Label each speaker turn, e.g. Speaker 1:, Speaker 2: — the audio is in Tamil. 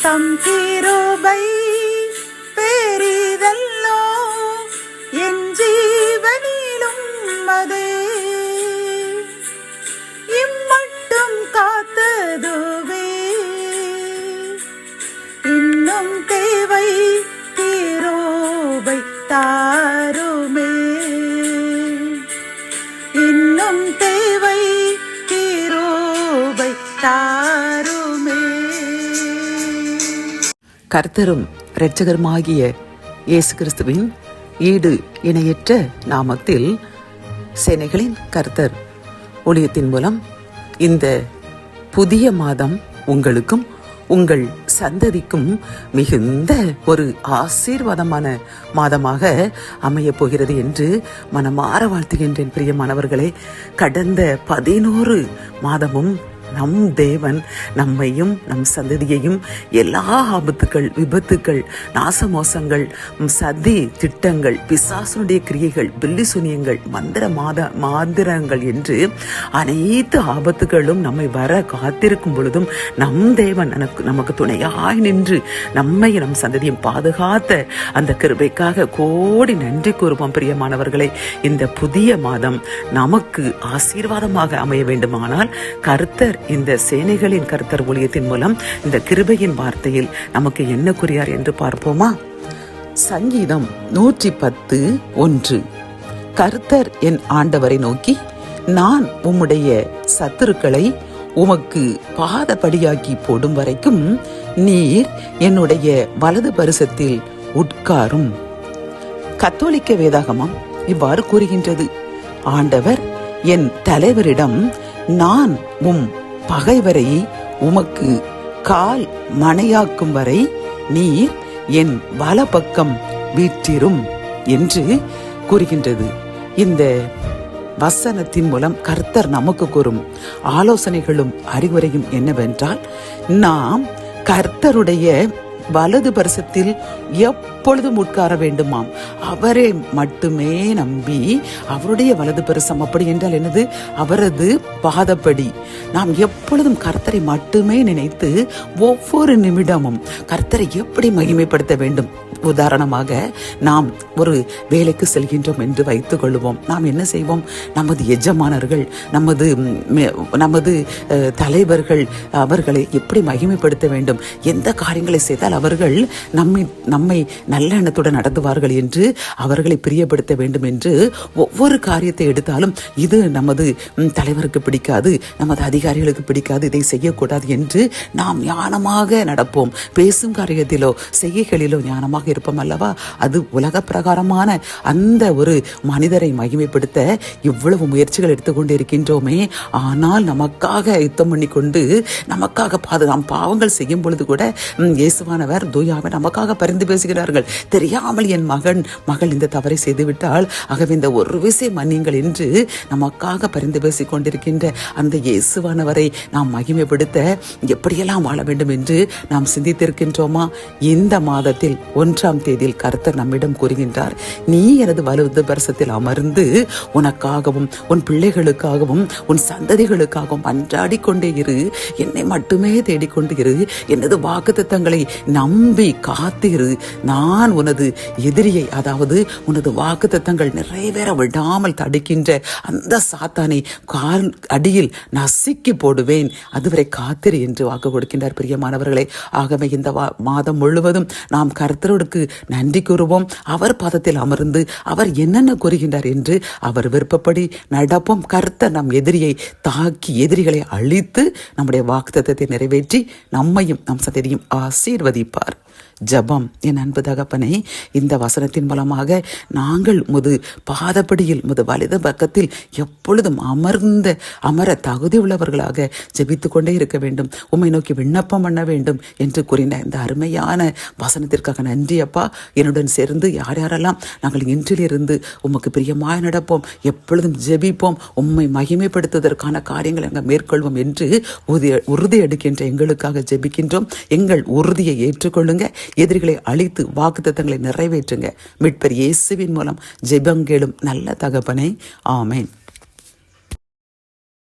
Speaker 1: தம் கிருபை பெரிதல்லோ, என் ஜீவனிலும் அதே இம்மட்டும் காத்ததுவே. இன்னும் தேவை கிருபை தாருமே, இன்னும் தேவை கிருபை தாருமே.
Speaker 2: கர்த்தரும் இரட்சகருமாகிய இயேசு கிறிஸ்துவின் ஈடு இணையற்ற நாமத்தில் சேனைகளின் கர்த்தர் ஊழியத்தின் மூலம் இந்த புதிய மாதம் உங்களுக்கும் உங்கள் சந்ததிக்கும் மிகுந்த ஒரு ஆசீர்வாதமான மாதமாக அமையப் போகிறது என்று மனமாற வாழ்த்துகின்றேன். பிரியமானவர்களே, கடந்த 11 மாதமும் நம் தேவன் நம்மையும் நம் சந்ததியையும் எல்லா ஆபத்துக்கள், விபத்துக்கள், நாசமோசங்கள், சதி திட்டங்கள், பிசாசுடைய கிரியைகள், பில்லி சுனியங்கள், மாந்திரங்கள் என்று அனைத்து ஆபத்துகளும் நம்மை வர காத்திருக்கும் பொழுதும் நம் தேவன் நமக்கு துணையாய் நின்று நம்மை நம் சந்ததியும் பாதுகாத்த அந்த கிருபைக்காக கோடி நன்றி கூறுவோம். பிரியமானவர்களே, இந்த புதிய மாதம் நமக்கு ஆசீர்வாதமாக அமைய வேண்டுமானால் கர்த்தர் இந்த சேனைகளின் கர்த்தர் ஊழியத்தின் மூலம் இந்த கிருபையின் வார்த்தையில் நமக்கு என்ன கூறியார் என்று பார்ப்போமா? சங்கீதம் 110:1. கர்த்தர் என் ஆண்டவரை நோக்கி, நான் உம்முடைய சத்துருக்களை உமக்கு பாதபடியாக்கி போடும் வரைக்கும் நீர் என்னுடைய வலது பரிசத்தில் உட்காரும். கத்தோலிக்க வேதாகமம் இவ்வாறு கூறுகின்றது. ஆண்டவர் என் தலைவரிடம், நான் உம் பகைவரை உமக்கு கால் மணையாக்கும் வரை நீர் என் வலப்பக்கம் வீற்றிரும் என்று கூறுகின்றது. இந்த வசனத்தின் மூலம் கர்த்தர் நமக்கு கூறும் ஆலோசனைகளும் அறிவுரையும் என்னவென்றால், நாம் கர்த்தருடைய வலது பரிசத்தில் எப்பொழுதும் உட்கார வேண்டுமாம். அவரை மட்டுமே நம்பி அவருடைய வலது பரிசம். அப்படி என்றால் என்னது? அவரது பாதப்படி. நாம் எப்பொழுதும் கர்த்தரை மட்டுமே நினைத்து ஒவ்வொரு நிமிடமும் கர்த்தரை எப்படி மகிமைப்படுத்த வேண்டும். உதாரணமாக, நாம் ஒரு வேலைக்கு செல்கின்றோம் என்று வைத்துக் கொள்வோம். நாம் என்ன செய்வோம்? நமது எஜமானர்கள், நமது தலைவர்கள் அவர்களை எப்படி மகிமைப்படுத்த வேண்டும், எந்த காரியங்களை செய்தால் அவர்கள் நம்மை நல்ல எண்ணத்துடன் நடத்துவார்கள் என்று அவர்களை பிரியப்படுத்த வேண்டும் என்று ஒவ்வொரு காரியத்தை எடுத்தாலும் இது நமது தலைவருக்கு பிடிக்காது, நமது அதிகாரிகளுக்கு பிடிக்காது, இதை செய்யக்கூடாது என்று நாம் ஞானமாக நடப்போம். பேசும் காரியத்திலோ செய்கைகளிலோ ஞானமாக இருப்போம் அல்லவா? அது உலக பிரகாரமான அந்த ஒரு மனிதரை மகிமைப்படுத்த இவ்வளவு முயற்சிகள் எடுத்துக்கொண்டு இருக்கின்றோமே. ஆனால் நமக்காக யுத்தம் பண்ணி கொண்டு நமக்காக நாம் பாவங்கள் செய்யும் பொழுது கூட இயேசுவானவர் தூயாவை நமக்காக பரிந்து பேசுகிறார்கள். தெரியாமல் என் மகள் இந்த தவறை செய்துவிட்டால், ஆகவே இந்த ஒரு விசை மன்னிங்கள் என்று நமக்காக பரிந்து பேசிக் கொண்டிருக்கின்ற அந்த இயேசுவானவரை நாம் மகிமைப்படுத்த எப்படியெல்லாம் வாழ வேண்டும் என்று நாம் சிந்தித்திருக்கின்றோமா? இந்த மாதத்தில் 1ஆம் தேதியில் கர்த்தர் நம்மிடம் கூறுகின்றார், நீ எனது வலது பரிசத்தில் அமர்ந்து உனக்காகவும் உன் பிள்ளைகளுக்காகவும் உன் சந்ததிகளுக்காகவும் அன்றாடி கொண்டே இரு, என்னை மட்டுமே தேடிக்கொண்டு இரு, எனது வாக்குத்தத்தங்களை நம்பி காத்திரு. நான் உனது எதிரியை, அதாவது உனது வாக்குத்தத்தங்கள் நிறைவேற விடாமல் தடுக்கின்ற அந்த சாத்தானை கால் அடியில் நசுக்கி போடுவேன், அதுவரை காத்திரு என்று வாக்கு கொடுக்கின்றார். பிரியமானவர்களே, ஆகவே இந்த மாதம் முழுவதும் நாம் கர்த்தருக்கு நன்றி கூறுவோம். அவர் பாதத்தில் அமர்ந்து அவர் என்னென்ன கூறுகின்றார் என்று அவர் விருப்பப்படி நடப்போம். கர்த்தர் நம் எதிரியை தாக்கி எதிரிகளை அழித்து நம்முடைய வாக்குத்தத்தத்தை நிறைவேற்றி நம்மையும் நம் சந்ததியும் ஆசீர்வதிப்பார். ஜபம். என் அன்பு தகப்பனே, இந்த வசனத்தின் மூலமாக நாங்கள் முது பாதப்படியில் முது வலது பக்கத்தில் எப்பொழுதும் அமர தகுதி உள்ளவர்களாக ஜெபித்து கொண்டே இருக்க வேண்டும், உம்மை நோக்கி விண்ணப்பம் பண்ண வேண்டும் என்று கூறின இந்த அருமையான வசனத்திற்காக நன்றி அப்பா. என்னுடன் சேர்ந்து யார் யாரெல்லாம் நாங்கள் இன்றிலிருந்து உமக்கு பிரியமாய் நடப்போம், எப்பொழுதும் ஜெபிப்போம், உம்மை மகிமைப்படுத்துவதற்கான காரியங்களை நாங்கள் மேற்கொள்வோம் என்று உறுதி எடுக்கின்ற எங்களுக்காக ஜெபிக்கின்றோம். எங்கள் உறுதியை ஏற்றுக்கொள்ளுங்க, எதிரிகளை அழித்து வாக்குத்தத்தங்களை நிறைவேற்றுங்க. மீட்பர் இயேசுவின் மூலம் ஜெபங்கேளும் நல்ல தகப்பனே, ஆமேன்.